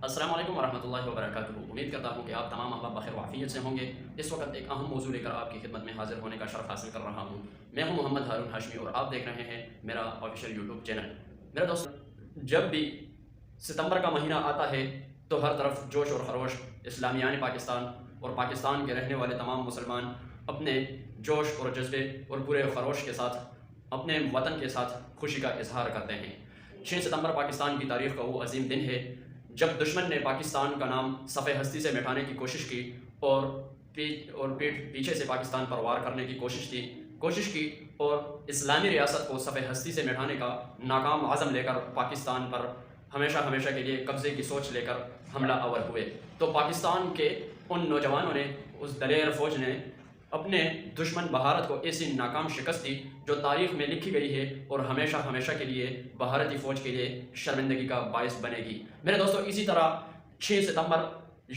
السلام علیکم ورحمۃ اللہ وبرکاتہ۔ امید کرتا ہوں کہ آپ تمام احباب بخیر و عافیت سے ہوں گے۔ اس وقت ایک اہم موضوع لے کر آپ کی خدمت میں حاضر ہونے کا شرف حاصل کر رہا ہوں۔ میں ہوں محمد ہارون ہاشمی اور آپ دیکھ رہے ہیں میرا آفیشیل یوٹیوب چینل۔ میرے دوست، جب بھی ستمبر کا مہینہ آتا ہے تو ہر طرف جوش اور خروش، اسلامیان پاکستان اور پاکستان کے رہنے والے تمام مسلمان اپنے جوش اور جذبے اور پورے خروش کے ساتھ اپنے وطن کے ساتھ خوشی کا اظہار کرتے ہیں۔ 6 ستمبر پاکستان کی تاریخ کا وہ عظیم دن ہے جب دشمن نے پاکستان کا نام صفحہ ہستی سے مٹانے کی کوشش کی اور پیچھے سے پاکستان پر وار کرنے کی کوشش کی اور اسلامی ریاست کو صفحہ ہستی سے مٹانے کا ناکام عزم لے کر پاکستان پر ہمیشہ کے لیے قبضے کی سوچ لے کر حملہ آور ہوئے۔ تو پاکستان کے ان نوجوانوں نے، اس دلیر فوج نے اپنے دشمن بھارت کو ایسی ناکام شکست دی جو تاریخ میں لکھی گئی ہے اور ہمیشہ کے لیے بھارتی فوج کے لیے شرمندگی کا باعث بنے گی۔ میرے دوستو، اسی طرح 6 ستمبر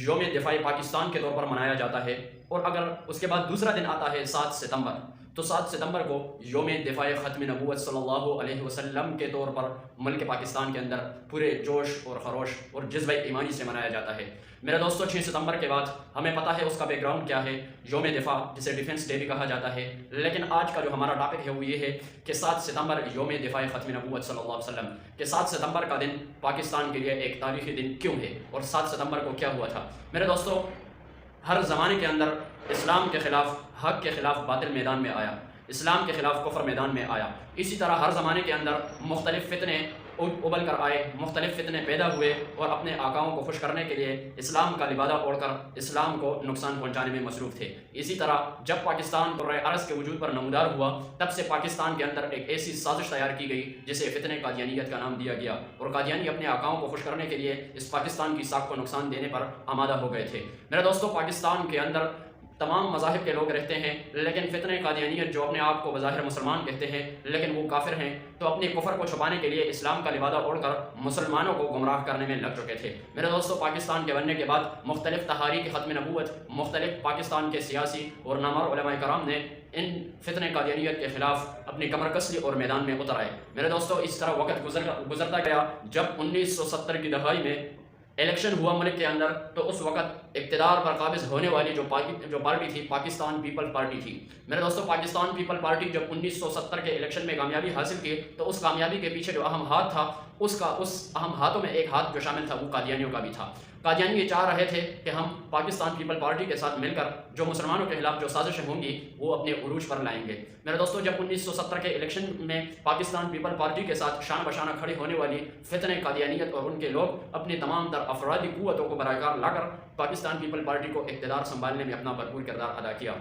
یوم دفاع پاکستان کے طور پر منایا جاتا ہے، اور اگر اس کے بعد دوسرا دن آتا ہے 7 ستمبر، تو 7 ستمبر کو یوم دفاع ختم نبوت صلی اللہ علیہ وسلم کے طور پر ملک پاکستان کے اندر پورے جوش اور خروش اور جذبہ ایمانی سے منایا جاتا ہے۔ میرے دوستو، 6 ستمبر کے بعد ہمیں پتہ ہے اس کا بیک گراؤنڈ کیا ہے، یوم دفاع جسے ڈیفنس ڈے بھی کہا جاتا ہے، لیکن آج کا جو ہمارا ٹاپک ہے وہ یہ ہے کہ 7 ستمبر یوم دفاع ختم نبوت صلی اللہ علیہ وسلم کہ 7 ستمبر کا دن پاکستان کے لیے ایک تاریخی دن کیوں ہے اور 7 ستمبر کو کیا ہوا تھا۔ میرے دوستو، ہر زمانے کے اندر اسلام کے خلاف، حق کے خلاف باطل میدان میں آیا، اسلام کے خلاف کفر میدان میں آیا۔ اسی طرح ہر زمانے کے اندر مختلف فتنے ابل کر آئے، مختلف فتنے پیدا ہوئے اور اپنے آقاؤں کو خوش کرنے کے لیے اسلام کا لبادہ اوڑھ کر اسلام کو نقصان پہنچانے میں مصروف تھے۔ اسی طرح جب پاکستان قرۂ ارض کے وجود پر نمودار ہوا، تب سے پاکستان کے اندر ایک ایسی سازش تیار کی گئی جسے فتنہ قادیانیت کا نام دیا گیا، اور قادیانی اپنے آقاؤں کو خوش کرنے کے لیے اس پاکستان کی ساکھ کو نقصان دینے پر آمادہ ہو گئے تھے۔ میرے دوستو، پاکستان کے اندر تمام مذاہب کے لوگ رہتے ہیں، لیکن فتنہ قادیانیت جو اپنے آپ کو بظاہر مسلمان کہتے ہیں لیکن وہ کافر ہیں، تو اپنے کفر کو چھپانے کے لیے اسلام کا لبادہ اوڑھ کر مسلمانوں کو گمراہ کرنے میں لگ چکے تھے۔ میرے دوستو، پاکستان کے بننے کے بعد مختلف تحاریک ختم نبوت، مختلف پاکستان کے سیاسی اور نامور علماء کرام نے ان فتنہ قادیانیت کے خلاف اپنی کمر کسی اور میدان میں اتر آئے۔ میرے دوستو، اس طرح وقت گزرتا گیا، جب 1970 کی دہائی میں الیکشن ہوا ملک کے اندر، تو اس وقت اقتدار پر قابض ہونے والی جو پارٹی تھی، پاکستان پیپل پارٹی تھی۔ میرے دوستو، پاکستان پیپل پارٹی جب 1970 کے الیکشن میں کامیابی حاصل کی، تو اس کامیابی کے پیچھے جو اہم ہاتھ تھا، اس اہم ہاتھوں میں ایک ہاتھ جو شامل تھا وہ قادیانیوں کا بھی تھا۔ قادیانی یہ چاہ رہے تھے کہ ہم پاکستان پیپل پارٹی کے ساتھ مل کر جو مسلمانوں کے خلاف جو سازشیں ہوں گی وہ اپنے عروج پر لائیں گے۔ میرے دوستو، جب 1970 کے الیکشن میں پاکستان پیپل پارٹی کے ساتھ شانہ بشانہ کھڑی ہونے والی فتنہ قادیانیت اور ان کے لوگ اپنی تمام تر افرادی قوتوں کو برائے کار لا کر پاکستان پیپل پارٹی کو اقتدار سنبھالنے میں اپنا بھرپور کردار ادا کیا،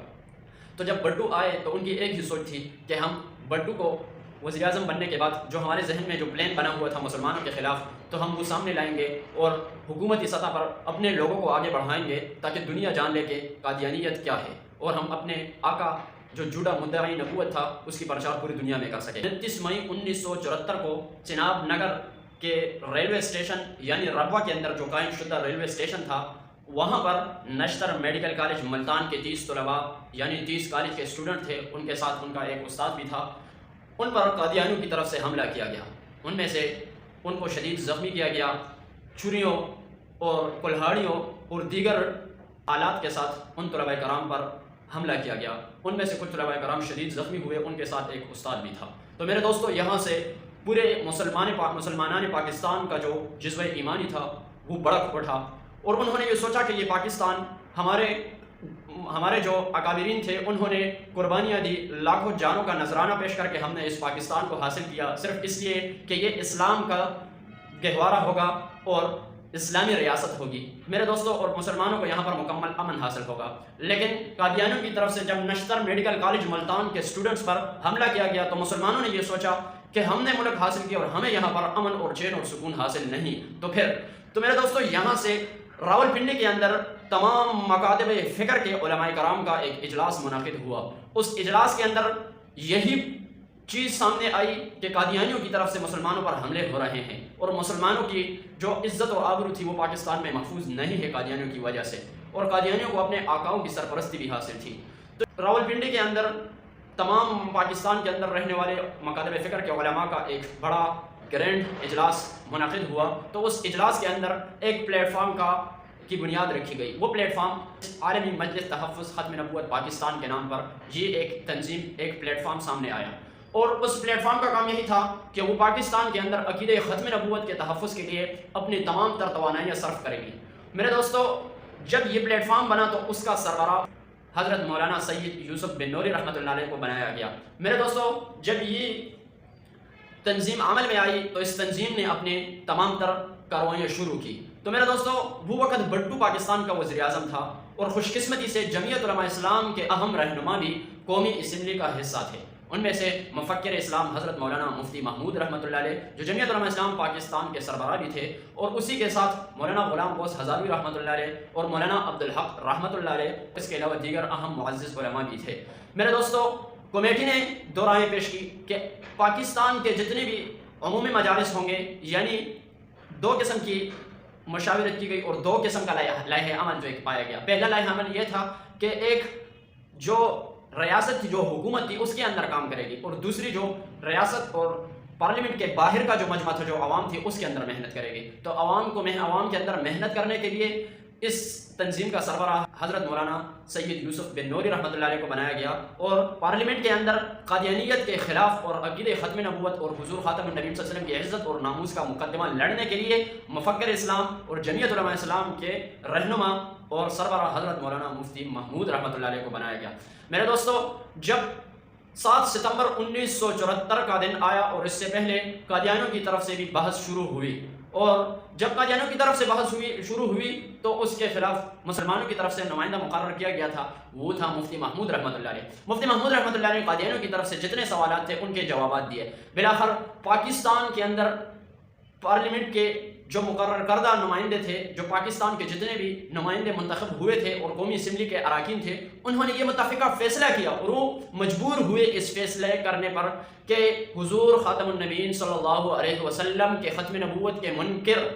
تو جب بٹو آئے تو ان کی ایک ہی سوچ تھی کہ ہم بٹو کو وزیر اعظم بننے کے بعد جو ہمارے ذہن میں جو پلان بنا ہوا تھا مسلمانوں کے خلاف، تو ہم وہ سامنے لائیں گے اور حکومتی سطح پر اپنے لوگوں کو آگے بڑھائیں گے تاکہ دنیا جان لے کہ قادیانیت کیا ہے، اور ہم اپنے آقا جو جھوٹا مدعی نبوت تھا اس کی پرچار پوری دنیا میں کر سکیں۔ 29 مئی 1974 کو چناب نگر کے ریلوے اسٹیشن یعنی ربوہ کے اندر جو قائم شدہ ریلوے اسٹیشن تھا، وہاں پر نشتر میڈیکل کالج ملتان کے 30 طلباء یعنی 30 کالج کے اسٹوڈنٹ تھے، ان کے ساتھ ان کا ایک استاد بھی تھا، ان پر قادیانیوں کی طرف سے حملہ کیا گیا۔ ان میں سے ان کو شدید زخمی کیا گیا، چھریوں اور کلہاڑیوں اور دیگر آلات کے ساتھ ان طلباء کرام پر حملہ کیا گیا۔ ان میں سے کچھ طلباء کرام شدید زخمی ہوئے، ان کے ساتھ ایک استاد بھی تھا۔ تو میرے دوستو، یہاں سے پورے مسلمانان پاکستان کا جو جذبہ ایمانی تھا وہ بڑک اٹھا، اور انہوں نے یہ سوچا کہ یہ پاکستان ہمارے جو اکابرین تھے انہوں نے قربانیاں دی، لاکھوں جانوں کا نذرانہ پیش کر کے ہم نے اس پاکستان کو حاصل کیا، صرف اس لیے کہ یہ اسلام کا گہوارہ ہوگا اور اسلامی ریاست ہوگی میرے دوستوں، اور مسلمانوں کو یہاں پر مکمل امن حاصل ہوگا۔ لیکن قادیانیوں کی طرف سے جب نشتر میڈیکل کالج ملتان کے اسٹوڈنٹس پر حملہ کیا گیا تو مسلمانوں نے یہ سوچا کہ ہم نے ملک حاصل کیا اور ہمیں یہاں پر امن اور چین اور سکون حاصل نہیں۔ تو میرے دوستو، یہاں سے راولپنڈی کے اندر تمام مکاتب فکر کے علماء کرام کا ایک اجلاس منعقد ہوا۔ اس اجلاس کے اندر یہی چیز سامنے آئی کہ قادیانیوں کی طرف سے مسلمانوں پر حملے ہو رہے ہیں، اور مسلمانوں کی جو عزت و آبرو تھی وہ پاکستان میں محفوظ نہیں ہے قادیانیوں کی وجہ سے، اور قادیانیوں کو اپنے آقاؤں کی سرپرستی بھی حاصل تھی۔ تو راولپنڈی کے اندر تمام پاکستان کے اندر رہنے والے مکاتب فکر کے علماء کا ایک بڑا گرینڈ اجلاس منعقد ہوا تو اس اجلاس کے اندر ایک پلیٹ فارم کی بنیاد رکھی گئی۔ وہ پلیٹ فارم عالمی مجلس تحفظ ختم نبوت پاکستان کے نام پر یہ ایک تنظیم، ایک پلیٹ فارم سامنے آیا، اور اس پلیٹ فارم کا کام یہی تھا کہ وہ پاکستان کے اندر عقیدہ ختم نبوت کے تحفظ کے لیے اپنی تمام تر توانائیاں صرف کرے گی۔ میرے دوستو، جب یہ پلیٹ فارم بنا تو اس کا سربراہ حضرت مولانا سید یوسف بن نوری رحمۃ اللہ علیہ کو بنایا گیا۔ میرے دوستو، جب یہ تنظیم عمل میں آئی تو اس تنظیم نے اپنے تمام تر کارروائیاں شروع کی۔ تو میرے دوستو، وہ وقت بھٹو پاکستان کا وزیر اعظم تھا، اور خوش قسمتی سے جمعیت علماء اسلام کے اہم رہنما بھی قومی اسمبلی کا حصہ تھے۔ ان میں سے مفکر اسلام حضرت مولانا مفتی محمود رحمۃ اللہ علیہ، جو جمعیت علماء اسلام پاکستان کے سربراہ بھی تھے، اور اسی کے ساتھ مولانا غلام غوث ہزاروی رحمۃ اللہ علیہ اور مولانا عبدالحق رحمۃ اللہ علیہ، اس کے علاوہ دیگر اہم معزز علماء بھی تھے۔ میرے دوستو، کمیٹی نے دو رائے پیش کی کہ پاکستان کے جتنے بھی عمومی مجالس ہوں گے، یعنی دو قسم کی مشاورت کی گئی اور دو قسم کا لائحہ عمل جو ایک پایا گیا۔ پہلا لائحہ عمل یہ تھا کہ ایک جو ریاست کی جو حکومت تھی اس کے اندر کام کرے گی، اور دوسری جو ریاست اور پارلیمنٹ کے باہر کا جو مجمع تھا، جو عوام تھی، اس کے اندر محنت کرے گی۔ تو عوام کے اندر محنت کرنے کے لیے اس تنظیم کا سربراہ حضرت مولانا سید یوسف بن نوری رحمۃ اللہ علیہ کو بنایا گیا، اور پارلیمنٹ کے اندر قادیانیت کے خلاف اور عقیدہ ختم نبوت اور حضور خاتم النبی صلی اللہ علیہ وسلم کی عزت اور ناموس کا مقدمہ لڑنے کے لیے مفکر اسلام اور جمعیت علماء اسلام کے رہنما اور سربراہ حضرت مولانا مفتی محمود رحمۃ اللہ علیہ کو بنایا گیا۔ میرے دوستو، جب 7 ستمبر 1974 کا دن آیا اور اس سے پہلے قادیانیوں کی طرف سے بھی بحث شروع ہوئی، اور جب قادیانیوں کی طرف سے بحث شروع ہوئی تو اس کے خلاف مسلمانوں کی طرف سے نمائندہ مقرر کیا گیا تھا، وہ تھا مفتی محمود رحمۃ اللہ علیہ۔ مفتی محمود رحمۃ اللہ علیہ قادیانیوں کی طرف سے جتنے سوالات تھے ان کے جوابات دیے۔ بالآخر پاکستان کے اندر پارلیمنٹ کے جو مقرر کردہ نمائندے تھے، جو پاکستان کے جتنے بھی نمائندے منتخب ہوئے تھے اور قومی اسمبلی کے اراکین تھے، انہوں نے یہ متفقہ فیصلہ کیا، اور وہ مجبور ہوئے اس فیصلے کرنے پر کہ حضور خاتم النبیین صلی اللہ علیہ وسلم کے ختم نبوت کے منکر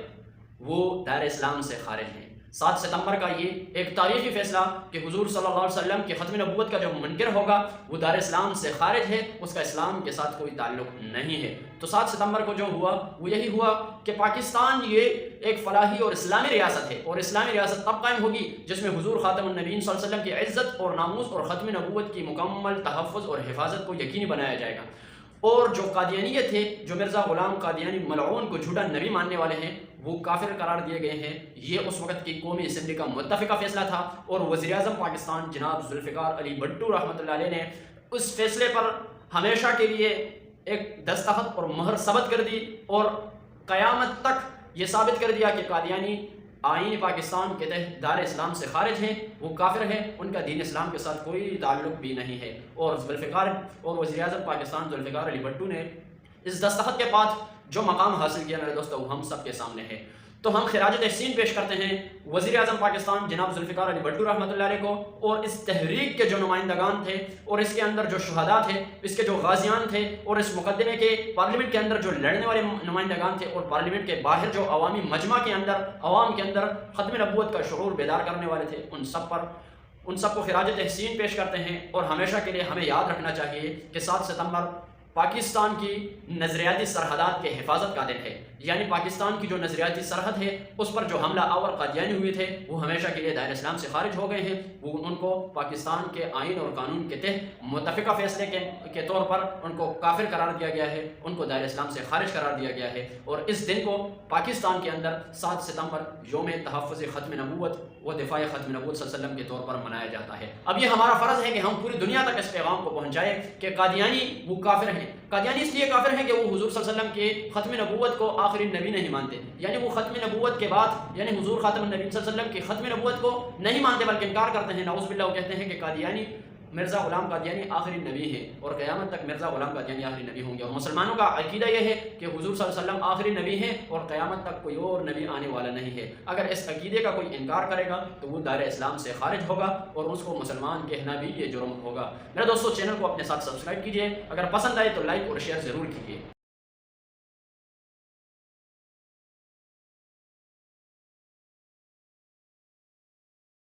وہ دائر اسلام سے خارج ہیں۔ 7 ستمبر کا یہ ایک تاریخی فیصلہ کہ حضور صلی اللہ علیہ وسلم کے ختم نبوت کا جو منکر ہوگا وہ دار اسلام سے خارج ہے، اس کا اسلام کے ساتھ کوئی تعلق نہیں ہے۔ تو 7 ستمبر کو جو ہوا وہ یہی ہوا کہ پاکستان یہ ایک فلاحی اور اسلامی ریاست ہے، اور اسلامی ریاست تب قائم ہوگی جس میں حضور خاتم النبیین صلی اللہ علیہ وسلم کی عزت اور ناموس اور ختم نبوت کی مکمل تحفظ اور حفاظت کو یقینی بنایا جائے گا۔ اور جو قادیانیت تھے، جو مرزا غلام قادیانی ملعون کو جھوٹا نبی ماننے والے ہیں، وہ کافر قرار دیے گئے ہیں۔ یہ اس وقت کی قومی اسمبلی کا متفقہ فیصلہ تھا، اور وزیر اعظم پاکستان جناب ذوالفقار علی بھٹو رحمۃ اللہ علیہ نے اس فیصلے پر ہمیشہ کے لیے ایک دستخط اور مہر ثبت کر دی، اور قیامت تک یہ ثابت کر دیا کہ قادیانی آئین پاکستان کے تحت دار اسلام سے خارج ہیں، وہ کافر ہیں، ان کا دین اسلام کے ساتھ کوئی تعلق بھی نہیں ہے۔ اور ذوالفقار اور وزیر اعظم پاکستان ذوالفقار علی بھٹو نے اس دستخط کے بعد جو مقام حاصل کیا میرے دوستو، وہ ہم سب کے سامنے ہے۔ تو ہم خراج تحسین پیش کرتے ہیں وزیر اعظم پاکستان جناب ذوالفقار علی بھٹو رحمۃ اللہ علیہ کو، اور اس تحریک کے جو نمائندگان تھے، اور اس کے اندر جو شہداء تھے، اس کے جو غازیان تھے، اور اس مقدمے کے پارلیمنٹ کے اندر جو لڑنے والے نمائندگان تھے، اور پارلیمنٹ کے باہر جو عوامی مجمع کے اندر عوام کے اندر ختم نبوت کا شعور بیدار کرنے والے تھے، ان سب کو خراج تحسین پیش کرتے ہیں۔ اور ہمیشہ کے لیے ہمیں یاد رکھنا چاہیے کہ 7 ستمبر پاکستان کی نظریاتی سرحدات کے حفاظت کا دن ہے، یعنی پاکستان کی جو نظریاتی سرحد ہے اس پر جو حملہ آور قادیانی ہوئے تھے وہ ہمیشہ کے لیے دائر اسلام سے خارج ہو گئے ہیں۔ وہ ان کو پاکستان کے آئین اور قانون کے تحت متفقہ فیصلے کے طور پر ان کو کافر قرار دیا گیا ہے، ان کو دائر اسلام سے خارج قرار دیا گیا ہے، اور اس دن کو پاکستان کے اندر 7 ستمبر یوم تحفظ ختم نبوت و دفاع ختم نبوت صلی اللہ علیہ وسلم کے طور پر منایا جاتا ہے۔ اب یہ ہمارا فرض ہے کہ ہم پوری دنیا تک اس پیغام کو پہنچائیں کہ قادیانی وہ کافر ہیں۔ قادیانی اس لیے کافر ہیں کہ وہ حضور صلی اللہ علیہ وسلم کے ختم نبوت کو آخری نبی نہیں مانتے، یعنی وہ ختم نبوت کے بعد یعنی حضور خاتم النبی صلی اللہ علیہ وسلم کی ختم نبوت کو نہیں مانتے بلکہ انکار کرتے ہیں۔ نعوذ باللہ، وہ کہتے ہیں کہ قادیانی مرزا غلام قادیانی آخری نبی ہے، اور قیامت تک مرزا غلام قادیانی آخری نبی ہوں گے۔ اور مسلمانوں کا عقیدہ یہ ہے کہ حضور صلی اللہ علیہ وسلم آخری نبی ہیں اور قیامت تک کوئی اور نبی آنے والا نہیں ہے۔ اگر اس عقیدے کا کوئی انکار کرے گا تو وہ دائر اسلام سے خارج ہوگا، اور اس کو مسلمان کہنا بھی یہ جرم ہوگا۔ میرے دوستو، چینل کو اپنے ساتھ سبسکرائب کیجیے، اگر پسند آئے تو لائک اور شیئر ضرور کیجیے۔